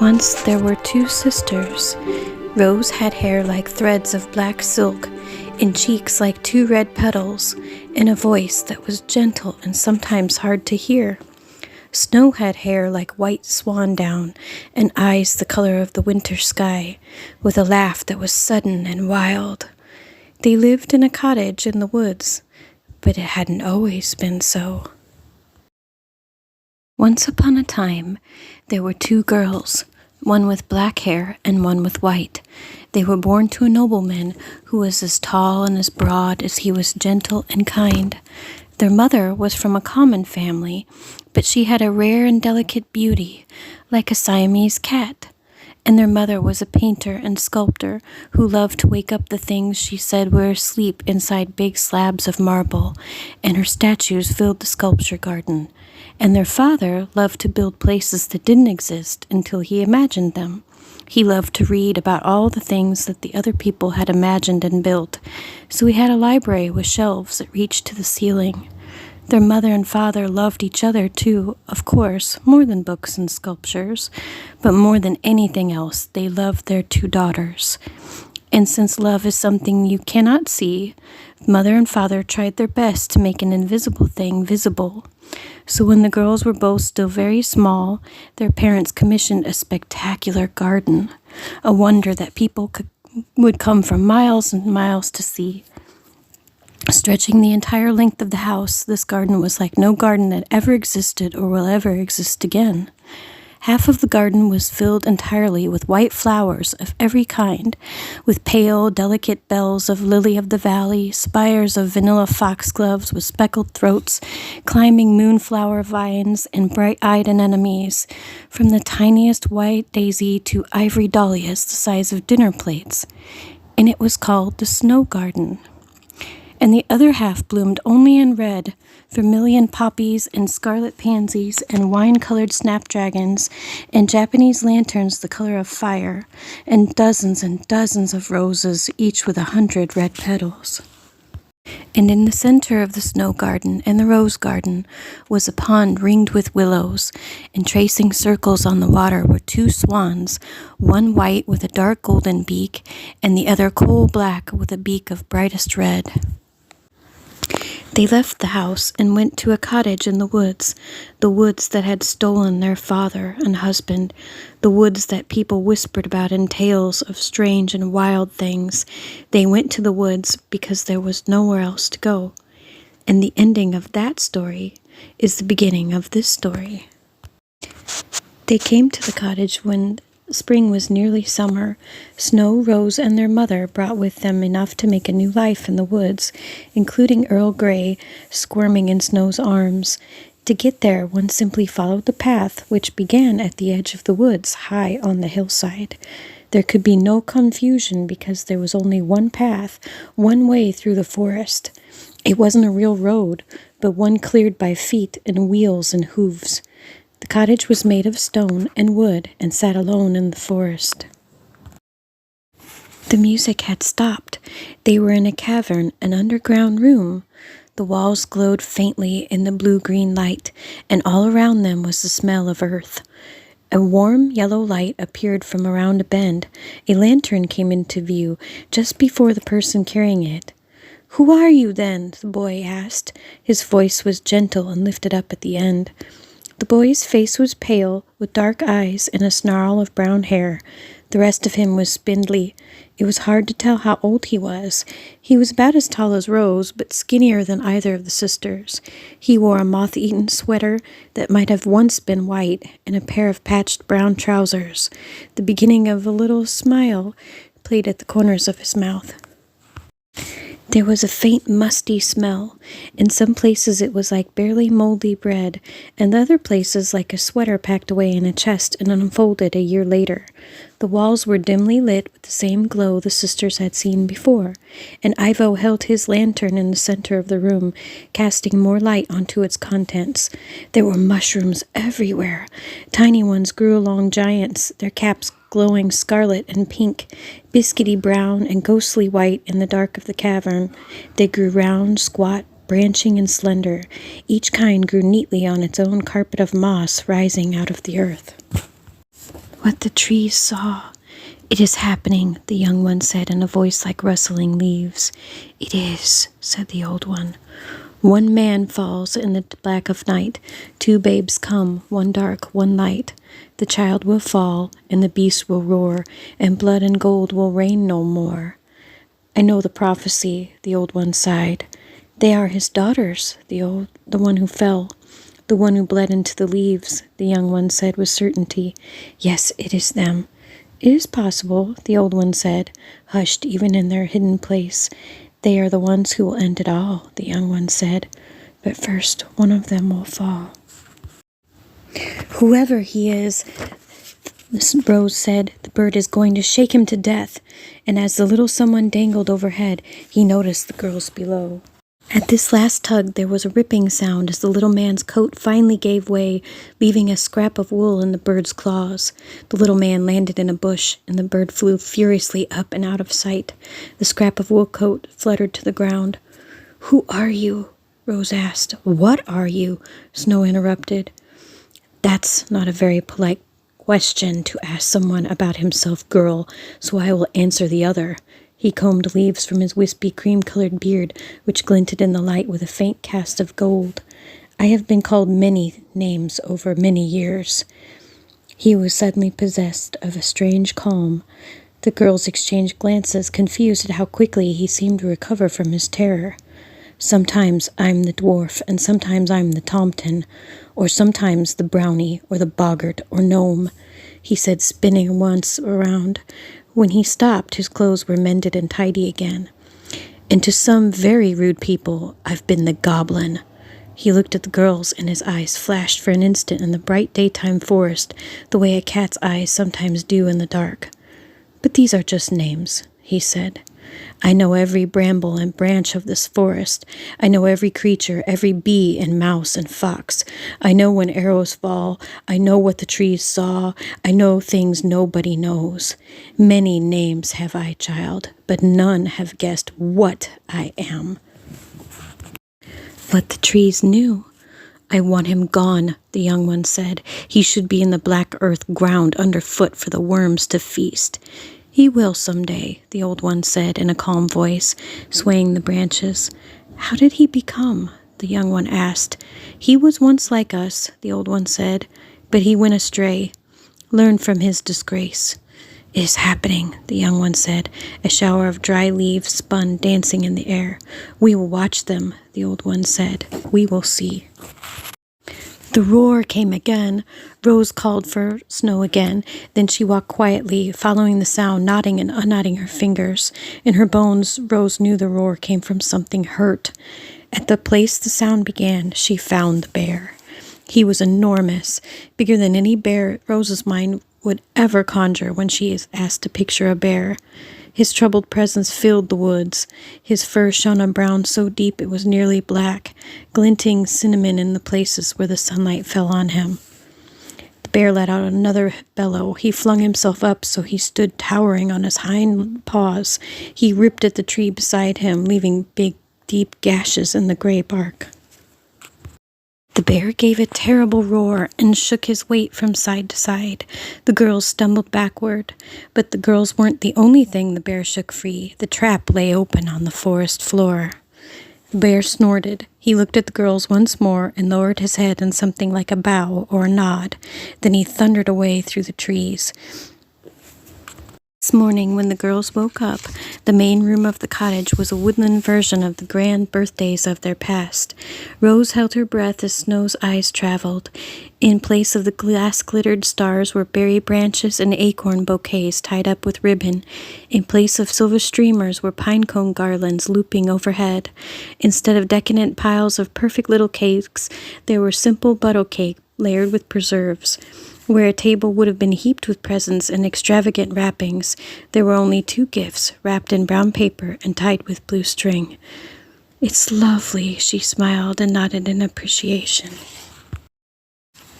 Once there were two sisters. Rose had hair like threads of black silk, and cheeks like two red petals, and a voice that was gentle and sometimes hard to hear. Snow had hair like white swan down, and eyes the color of the winter sky, with a laugh that was sudden and wild. They lived in a cottage in the woods, but it hadn't always been so. Once upon a time, there were two girls, one with black hair and one with white. They were born to a nobleman who was as tall and as broad as he was gentle and kind. Their mother was from a common family, but she had a rare and delicate beauty, like a Siamese cat. And their mother was a painter and sculptor who loved to wake up the things she said were asleep inside big slabs of marble, and her statues filled the sculpture garden. And their father loved to build places that didn't exist until he imagined them. He loved to read about all the things that the other people had imagined and built, so he had a library with shelves that reached to the ceiling. Their mother and father loved each other too, of course, more than books and sculptures, but more than anything else, they loved their two daughters. And since love is something you cannot see, mother and father tried their best to make an invisible thing visible. So when the girls were both still very small, their parents commissioned a spectacular garden, a wonder that people would come from miles and miles to see. Stretching the entire length of the house, this garden was like no garden that ever existed or will ever exist again. Half of the garden was filled entirely with white flowers of every kind, with pale, delicate bells of lily of the valley, spires of vanilla foxgloves with speckled throats, climbing moonflower vines, and bright-eyed anemones, from the tiniest white daisy to ivory dahlias the size of dinner plates. And it was called the Snow Garden. And the other half bloomed only in red, vermilion poppies and scarlet pansies and wine-colored snapdragons and Japanese lanterns the color of fire, and dozens of roses, each with 100 red petals. And in the center of the snow garden and the rose garden was a pond ringed with willows, and tracing circles on the water were two swans, one white with a dark golden beak, and the other coal black with a beak of brightest red. They left the house and went to a cottage in the woods that had stolen their father and husband, the woods that people whispered about in tales of strange and wild things. They went to the woods because there was nowhere else to go. And the ending of that story is the beginning of this story. They came to the cottage when spring was nearly summer. Snow, Rose, and their mother brought with them enough to make a new life in the woods, including Earl Grey squirming in Snow's arms. To get there, one simply followed the path, which began at the edge of the woods, high on the hillside. There could be no confusion because there was only one path, one way through the forest. It wasn't a real road, but one cleared by feet and wheels and hooves. The cottage was made of stone and wood and sat alone in the forest. The music had stopped. They were in a cavern, an underground room. The walls glowed faintly in the blue-green light, and all around them was the smell of earth. A warm yellow light appeared from around a bend. A lantern came into view just before the person carrying it. "Who are you, then?" the boy asked. His voice was gentle and lifted up at the end. The boy's face was pale, with dark eyes and a snarl of brown hair. The rest of him was spindly. It was hard to tell how old he was. He was about as tall as Rose, but skinnier than either of the sisters. He wore a moth-eaten sweater that might have once been white, and a pair of patched brown trousers. The beginning of a little smile played at the corners of his mouth. There was a faint musty smell. In some places it was like barely moldy bread, and other places like a sweater packed away in a chest and unfolded a year later. The walls were dimly lit with the same glow the sisters had seen before, and Ivo held his lantern in the center of the room, casting more light onto its contents. There were mushrooms everywhere. Tiny ones grew along giants, their caps glowing scarlet and pink, biscuity brown and ghostly white in the dark of the cavern. They grew round, squat, branching and slender. Each kind grew neatly on its own carpet of moss rising out of the earth. What the trees saw. "It is happening," the young one said in a voice like rustling leaves. "It is," said the old one. "One man falls in the black of night. 2 babes come, one dark, one light. The child will fall, and the beast will roar, and blood and gold will reign no more." "I know the prophecy," the old one sighed. "They are his daughters, the one who fell, the one who bled into the leaves," the young one said with certainty. "Yes, it is them." "It is possible," the old one said, hushed even in their hidden place. "They are the ones who will end it all," the young one said. "But first, one of them will fall." "Whoever he is," Rose said, "the bird is going to shake him to death." And as the little someone dangled overhead, he noticed the girls below. At this last tug, there was a ripping sound as the little man's coat finally gave way, leaving a scrap of wool in the bird's claws. The little man landed in a bush, and the bird flew furiously up and out of sight. The scrap of wool coat fluttered to the ground. "Who are you?" Rose asked. "What are you?" Snow interrupted. "That's not a very polite question to ask someone about himself, girl, so I will answer the other." He combed leaves from his wispy cream-colored beard, which glinted in the light with a faint cast of gold. "I have been called many names over many years." He was suddenly possessed of a strange calm. The girls exchanged glances, confused at how quickly he seemed to recover from his terror. "Sometimes I'm the dwarf, and sometimes I'm the tomten, or sometimes the brownie, or the boggart, or gnome," he said, spinning once around. When he stopped, his clothes were mended and tidy again. "And to some very rude people, I've been the goblin." He looked at the girls, and his eyes flashed for an instant in the bright daytime forest, the way a cat's eyes sometimes do in the dark. "But these are just names," he said. "I know every bramble and branch of this forest. I know every creature, every bee and mouse and fox. I know when arrows fall. I know what the trees saw. I know things nobody knows. Many names have I, child, but none have guessed what I am." But the trees knew. "I want him gone," the young one said. "He should be in the black earth ground underfoot for the worms to feast." "He will someday," the old one said in a calm voice, swaying the branches. "How did he become?" the young one asked. "He was once like us," the old one said, "but he went astray. Learn from his disgrace." "It is happening," the young one said. A shower of dry leaves spun, dancing in the air. "We will watch them," the old one said. "We will see." The roar came again. Rose called for Snow again. Then she walked quietly, following the sound, nodding and unknotting her fingers. In her bones, Rose knew the roar came from something hurt. At the place the sound began, she found the bear. He was enormous, bigger than any bear Rose's mind would ever conjure when she is asked to picture a bear. His troubled presence filled the woods. His fur shone a brown so deep it was nearly black, glinting cinnamon in the places where the sunlight fell on him. The bear let out another bellow. He flung himself up so he stood towering on his hind paws. He ripped at the tree beside him, leaving big, deep gashes in the gray bark. The bear gave a terrible roar and shook his weight from side to side. The girls stumbled backward, but the girls weren't the only thing the bear shook free. The trap lay open on the forest floor. The bear snorted. He looked at the girls once more and lowered his head in something like a bow or a nod. Then he thundered away through the trees. This morning, when the girls woke up, the main room of the cottage was a woodland version of the grand birthdays of their past. Rose held her breath as Snow's eyes traveled. In place of the glass-glittered stars were berry branches and acorn bouquets tied up with ribbon. In place of silver streamers were pine cone garlands looping overhead. Instead of decadent piles of perfect little cakes, there were simple butter cake layered with preserves. Where a table would have been heaped with presents and extravagant wrappings, there were only 2 gifts, wrapped in brown paper and tied with blue string. "It's lovely," she smiled and nodded in appreciation.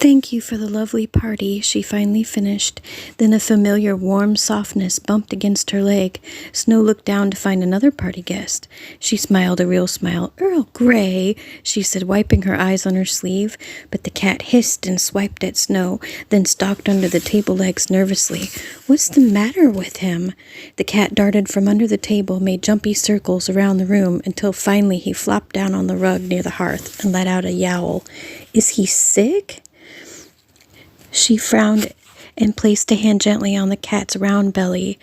Thank you for the lovely party, she finally finished. Then a familiar warm softness bumped against her leg. Snow looked down to find another party guest. She smiled a real smile. Earl Grey, she said, wiping her eyes on her sleeve. But the cat hissed and swiped at Snow, then stalked under the table legs nervously. What's the matter with him? The cat darted from under the table, made jumpy circles around the room, until finally he flopped down on the rug near the hearth and let out a yowl. Is he sick? She frowned and placed a hand gently on the cat's round belly.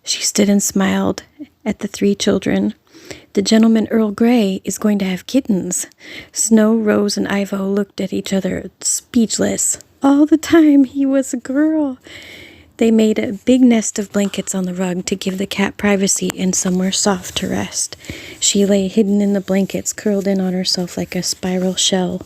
She stood and smiled at the three children. The gentleman Earl Grey is going to have kittens. Snow, Rose, and Ivo looked at each other, speechless. All the time he was a girl. They made a big nest of blankets on the rug to give the cat privacy and somewhere soft to rest. She lay hidden in the blankets, curled in on herself like a spiral shell.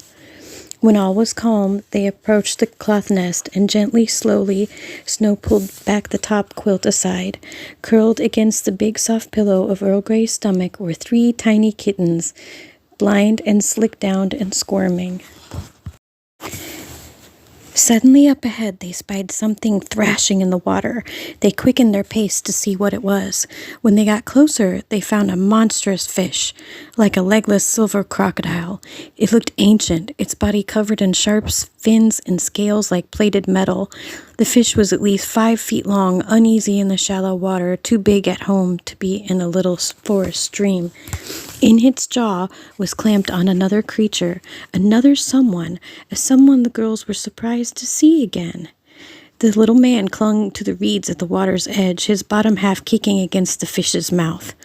When all was calm, they approached the cloth nest, and gently, slowly, Snow pulled back the top quilt aside. Curled against the big soft pillow of Earl Grey's stomach were 3 tiny kittens, blind and slick-downed and squirming. Suddenly up ahead they spied something thrashing in the water. They quickened their pace to see what it was. When they got closer, they found a monstrous fish, like a legless silver crocodile. It looked ancient, its body covered in sharp fins and scales like plated metal. The fish was at least 5 feet long, uneasy in the shallow water, too big at home to be in a little forest stream. In its jaw was clamped on another creature, another someone, a someone the girls were surprised to see again. The little man clung to the reeds at the water's edge, his bottom half kicking against the fish's mouth.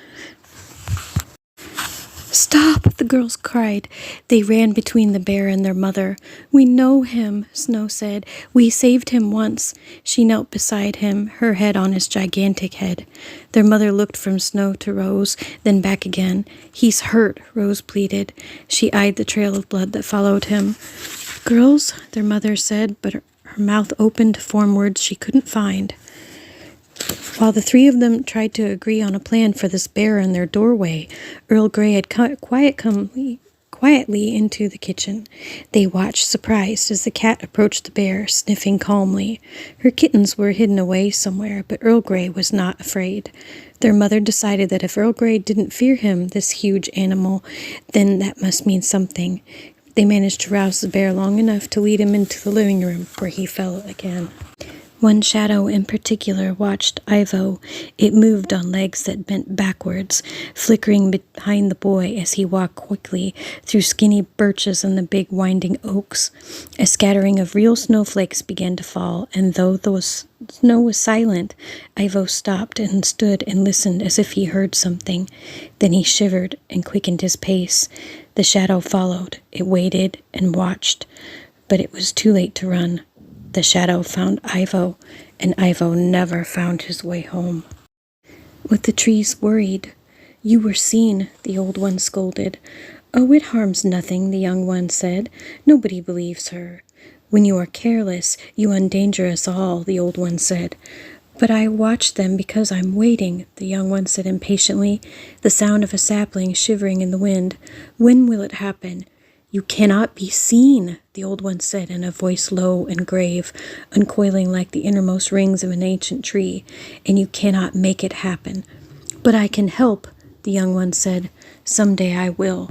Stop, the girls cried. They ran between the bear and their mother. We know him, Snow said. We saved him once. She knelt beside him, her head on his gigantic head. Their mother looked from Snow to Rose, then back again. He's hurt, Rose pleaded. She eyed the trail of blood that followed him. Girls, their mother said, but her mouth opened to form words she couldn't find. While the 3 of them tried to agree on a plan for this bear in their doorway, Earl Grey had come quietly into the kitchen. They watched, surprised, as the cat approached the bear, sniffing calmly. Her kittens were hidden away somewhere, but Earl Grey was not afraid. Their mother decided that if Earl Grey didn't fear him, this huge animal, then that must mean something. They managed to rouse the bear long enough to lead him into the living room, where he fell again. One shadow in particular watched Ivo. It moved on legs that bent backwards, flickering behind the boy as he walked quickly through skinny birches and the big winding oaks. A scattering of real snowflakes began to fall, and though the snow was silent, Ivo stopped and stood and listened as if he heard something. Then he shivered and quickened his pace. The shadow followed. It waited and watched, but it was too late to run. The shadow found Ivo, and Ivo never found his way home. With the trees worried. You were seen, the old one scolded. Oh, it harms nothing, the young one said. Nobody believes her. When you are careless, you endanger us all, the old one said. But I watch them because I'm waiting, the young one said impatiently, the sound of a sapling shivering in the wind. When will it happen? You cannot be seen, the old one said in a voice low and grave, uncoiling like the innermost rings of an ancient tree, and you cannot make it happen. But I can help, the young one said. Someday I will.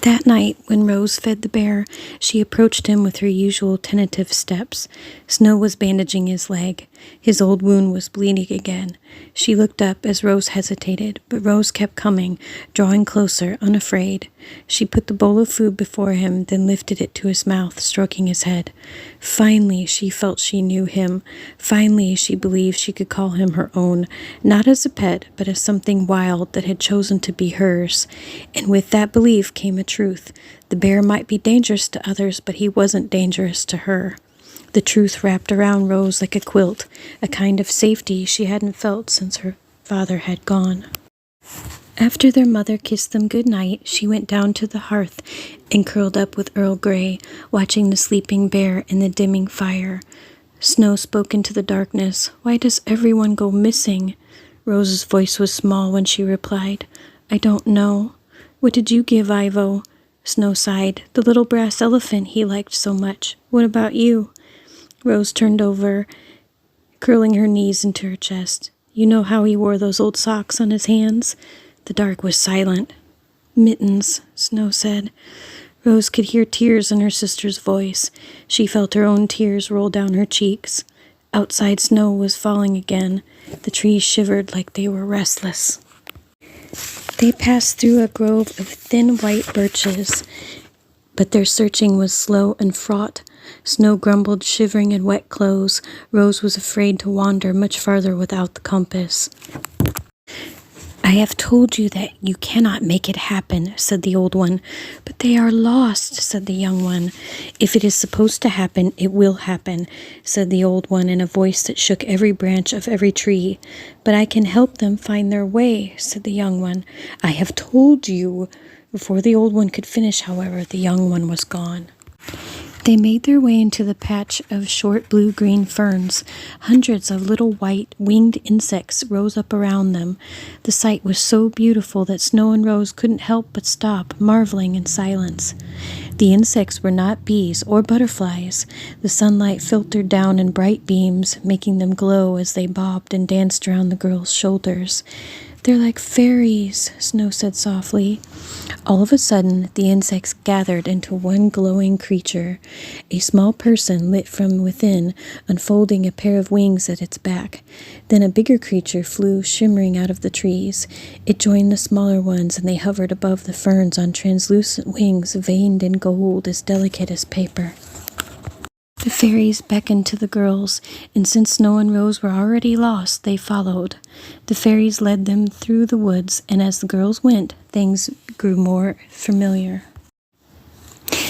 That night, when Rose fed the bear, she approached him with her usual tentative steps. Snow was bandaging his leg. His old wound was bleeding again. She looked up as Rose hesitated, but Rose kept coming, drawing closer, unafraid. She put the bowl of food before him, then lifted it to his mouth, stroking his head. Finally, she felt she knew him. Finally, she believed she could call him her own, not as a pet, but as something wild that had chosen to be hers. And with that belief came a truth. The bear might be dangerous to others, but he wasn't dangerous to her. The truth wrapped around Rose like a quilt, a kind of safety she hadn't felt since her father had gone. After their mother kissed them good night, she went down to the hearth and curled up with Earl Grey, watching the sleeping bear in the dimming fire. Snow spoke into the darkness. Why does everyone go missing? Rose's voice was small when she replied, I don't know. What did you give Ivo? Snow sighed. The little brass elephant he liked so much. What about you? Rose turned over, curling her knees into her chest. You know how he wore those old socks on his hands? The dark was silent. Mittens, Snow said. Rose could hear tears in her sister's voice. She felt her own tears roll down her cheeks. Outside, snow was falling again. The trees shivered like they were restless. They passed through a grove of thin white birches, but their searching was slow and fraught. Snow grumbled, shivering in wet clothes. Rose was afraid to wander much farther without the compass. I have told you that you cannot make it happen, said the old one. But they are lost, said the young one. If it is supposed to happen, it will happen, said the old one in a voice that shook every branch of every tree. But I can help them find their way, said the young one. I have told you. Before the old one could finish, however, the young one was gone. They made their way into the patch of short blue-green ferns. Hundreds of little white, winged insects rose up around them. The sight was so beautiful that Snow and Rose couldn't help but stop, marveling in silence. The insects were not bees or butterflies. The sunlight filtered down in bright beams, making them glow as they bobbed and danced around the girls' shoulders. They're like fairies, Snow said softly. All of a sudden, the insects gathered into one glowing creature, a small person lit from within, unfolding a pair of wings at its back. Then a bigger creature flew shimmering out of the trees. It joined the smaller ones, and they hovered above the ferns on translucent wings veined in gold as delicate as paper. The fairies beckoned to the girls, and since Snow and Rose were already lost, they followed. The fairies led them through the woods, and as the girls went, things grew more familiar.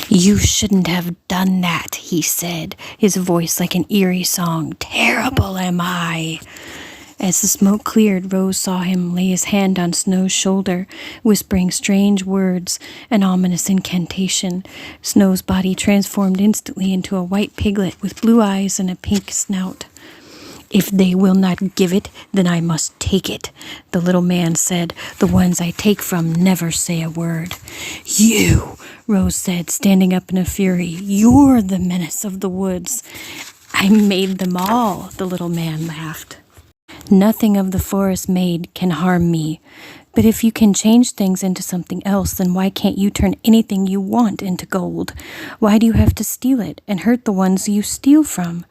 You shouldn't have done that, he said, his voice like an eerie song. Terrible am I. As the smoke cleared, Rose saw him lay his hand on Snow's shoulder, whispering strange words, an ominous incantation. Snow's body transformed instantly into a white piglet with blue eyes and a pink snout. If they will not give it, then I must take it, the little man said. The ones I take from never say a word. You, Rose said, standing up in a fury. You're the menace of the woods. I made them all, the little man laughed. Nothing of the forest made can harm me. But if you can change things into something else, then why can't you turn anything you want into gold? Why do you have to steal it and hurt the ones you steal from?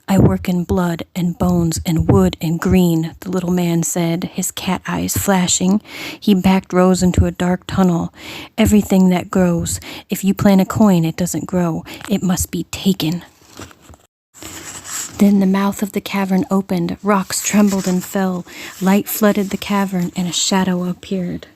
I work in blood and bones and wood and green, the little man said, his cat eyes flashing. He backed Rose into a dark tunnel. Everything that grows. If you plant a coin, it doesn't grow. It must be taken. Then the mouth of the cavern opened, rocks trembled and fell, light flooded the cavern, and a shadow appeared.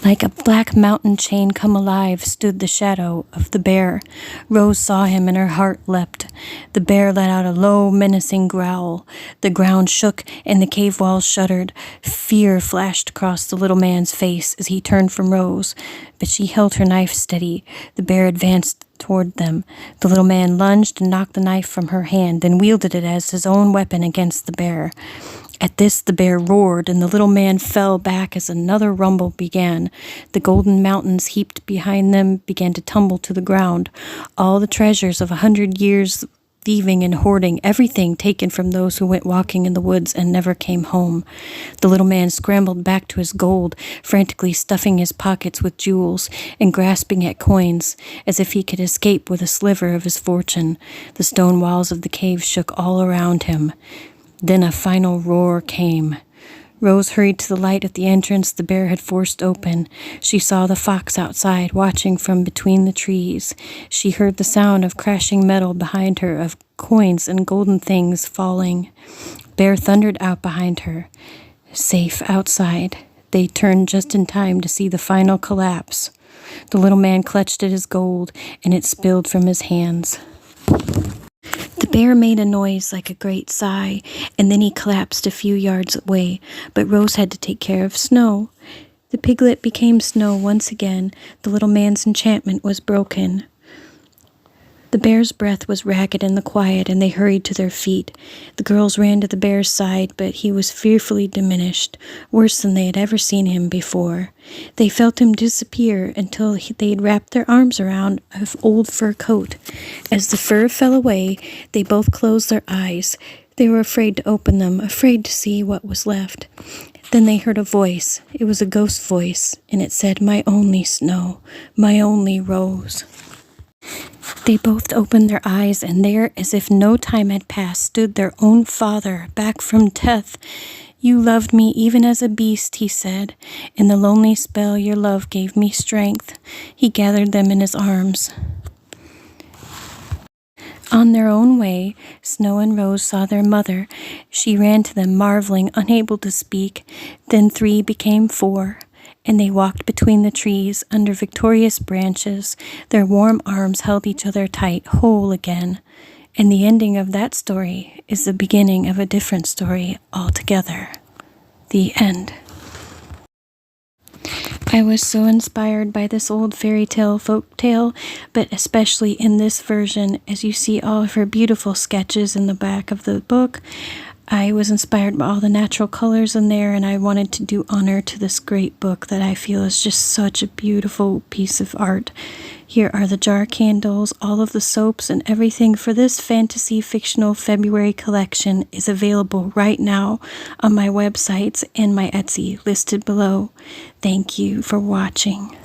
Like a black mountain chain come alive stood the shadow of the bear. Rose saw him and her heart leapt. The bear let out a low, menacing growl. The ground shook and the cave walls shuddered. Fear flashed across the little man's face as he turned from Rose, but she held her knife steady. The bear advanced toward them. The little man lunged and knocked the knife from her hand, then wielded it as his own weapon against the bear. At this, the bear roared, and the little man fell back as another rumble began. The golden mountains heaped behind them began to tumble to the ground. All the treasures of 100 years thieving and hoarding, everything taken from those who went walking in the woods and never came home. The little man scrambled back to his gold, frantically stuffing his pockets with jewels and grasping at coins, as if he could escape with a sliver of his fortune. The stone walls of the cave shook all around him. Then a final roar came. Rose hurried to the light at the entrance the bear had forced open. She saw the fox outside, watching from between the trees. She heard the sound of crashing metal behind her, of coins and golden things falling. Bear thundered out behind her. Safe outside, they turned just in time to see the final collapse. The little man clutched at his gold, and it spilled from his hands. The bear made a noise like a great sigh, and then he collapsed a few yards away, but Rose had to take care of Snow. The piglet became Snow once again. The little man's enchantment was broken. The bear's breath was ragged in the quiet, and they hurried to their feet. The girls ran to the bear's side, but he was fearfully diminished, worse than they had ever seen him before. They felt him disappear until they had wrapped their arms around an old fur coat. As the fur fell away, they both closed their eyes. They were afraid to open them, afraid to see what was left. Then they heard a voice. It was a ghost voice, and it said, "My only snow, my only rose." They both opened their eyes, and there, as if no time had passed, stood their own father, back from death. "You loved me even as a beast," he said. "In the lonely spell your love gave me strength." He gathered them in his arms. On their own way, Snow and Rose saw their mother. She ran to them, marveling, unable to speak. Then 3 became 4, and they walked between the trees under victorious branches. Their warm arms held each other tight, whole again. And the ending of that story is the beginning of a different story altogether. The end. I was so inspired by this old fairy tale folk tale, but especially in this version, as you see all of her beautiful sketches in the back of the book. I was inspired by all the natural colors in there, and I wanted to do honor to this great book that I feel is just such a beautiful piece of art. Here are the jar candles, all of the soaps, and everything for this fantasy fictional February collection is available right now on my websites and my Etsy listed below. Thank you for watching.